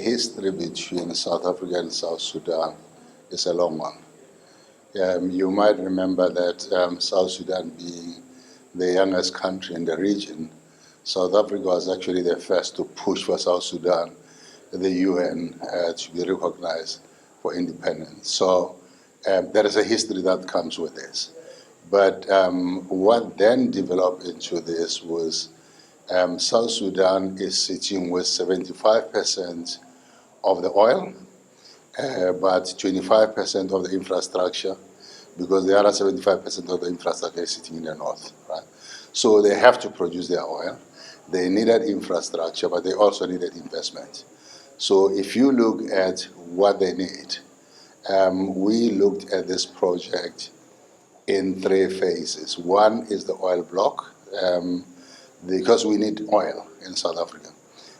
history between South Africa and South Sudan is a long one. You might remember that South Sudan being the youngest country in the region, South Africa was actually the first to push for South Sudan, the UN, to be recognized for independence. So there is a history that comes with this. But what then developed into this was South Sudan is sitting with 75% of the oil, but 25% of the infrastructure, because the other 75% of the infrastructure is sitting in the north, right? So they have to produce their oil. They needed infrastructure, but they also needed investment. So if you look at what they need, we looked at this project in 3 phases. One is the oil block, because we need oil in South Africa.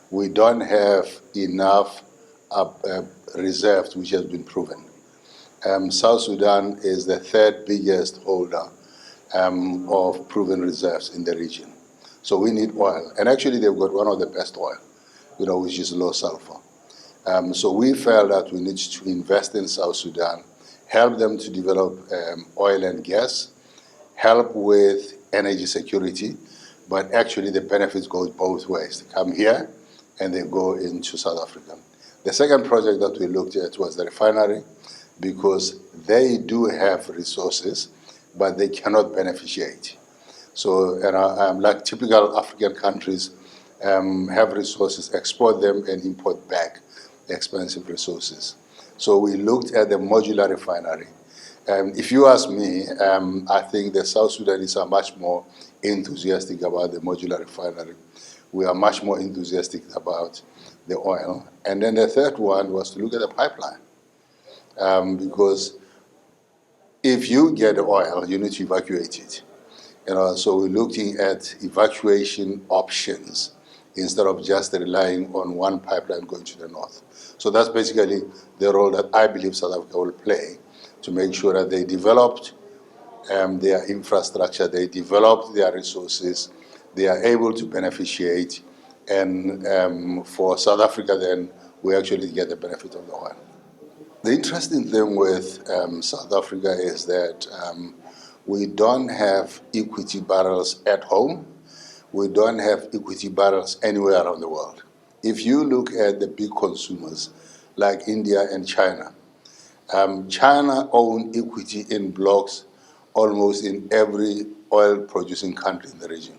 We don't have enough reserves, which has been proven. South Sudan is the 3rd biggest holder of proven reserves in the region. So we need oil. And actually, they've got one of the best oil, which is low sulfur. So we felt that we need to invest in South Sudan, help them to develop oil and gas, help with energy security, but actually the benefits go both ways. They come here and they go into South Africa. The second project that we looked at was the refinery, because they do have resources, but they cannot beneficiate. So like typical African countries have resources, export them and import back expensive resources. So we looked at the modular refinery. If you ask me, I think the South Sudanese are much more enthusiastic about the modular refinery. We are much more enthusiastic about the oil. And then the third one was to look at the pipeline. Because if you get oil, you need to evacuate it. So we're looking at evacuation options instead of just relying on one pipeline going to the north. So that's basically the role that I believe South Africa will play, to make sure that they developed their infrastructure, they developed their resources, they are able to beneficiate, and for South Africa then, we actually get the benefit of the oil. The interesting thing with South Africa is that we don't have equity barrels at home. We don't have equity barrels anywhere around the world. If you look at the big consumers like India and China, China owns equity in blocks almost in every oil-producing country in the region.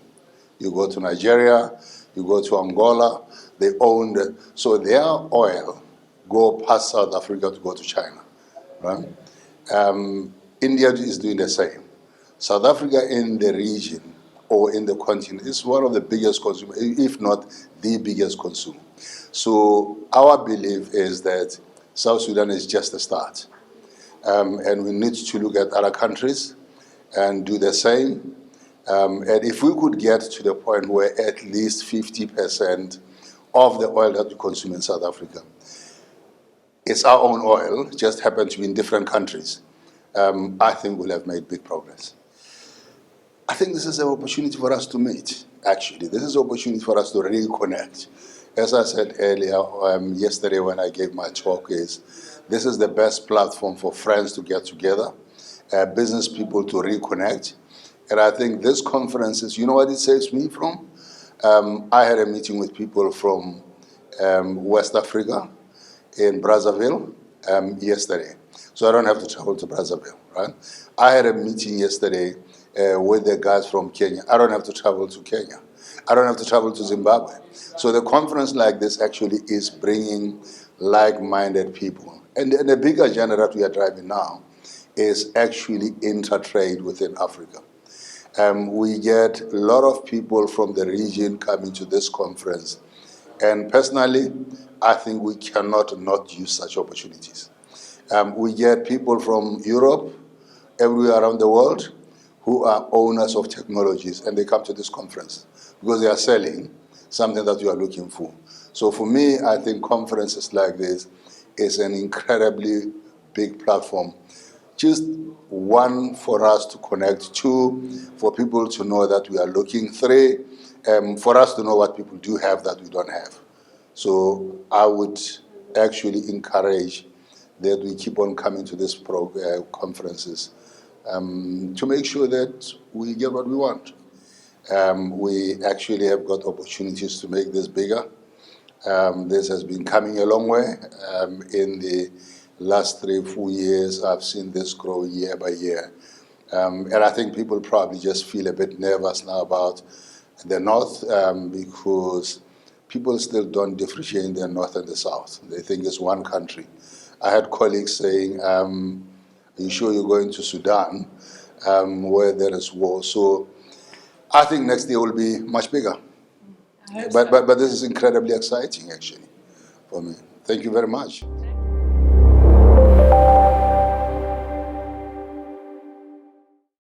You go to Nigeria, you go to Angola, they own so their oil go past South Africa to go to China, right? India is doing the same. South Africa in the region or in the continent is one of the biggest consumers, if not the biggest consumer. So our belief is that South Sudan is just a start. And we need to look at other countries and do the same. And if we could get to the point where at least 50% of the oil that we consume in South Africa, it's our own oil, just happen to be in different countries, I think we'll have made big progress. I think this is an opportunity for us to meet, actually. This is an opportunity for us to reconnect. As I said earlier, yesterday when I gave my talk, this is the best platform for friends to get together, business people to reconnect. And I think this conference is, you know what it saves me from? I had a meeting with people from West Africa in Brazzaville yesterday. So I don't have to travel to Brazzaville, right? I had a meeting yesterday with the guys from Kenya. I don't have to travel to Kenya. I don't have to travel to Zimbabwe. So the conference like this actually is bringing like-minded people. And the big agenda that we are driving now is actually inter-trade within Africa. We get a lot of people from the region coming to this conference. And personally, I think we cannot not use such opportunities. We get people from Europe, everywhere around the world, who are owners of technologies, and they come to this conference because they are selling something that you are looking for. So for me, I think conferences like this is an incredibly big platform. Just one, for us to connect. Two, for people to know that we are looking. Three, for us to know what people do have that we don't have. So I would actually encourage that we keep on coming to these conferences to make sure that we get what we want. We actually have got opportunities to make this bigger. This has been coming a long way. In the last 3-4 years, I've seen this grow year by year. And I think people probably just feel a bit nervous now about the North because people still don't differentiate the North and the South. They think it's one country. I had colleagues saying, are you sure you're going to Sudan where there is war? So I think next year will be much bigger. But this is incredibly exciting, actually, for me. Thank you very much.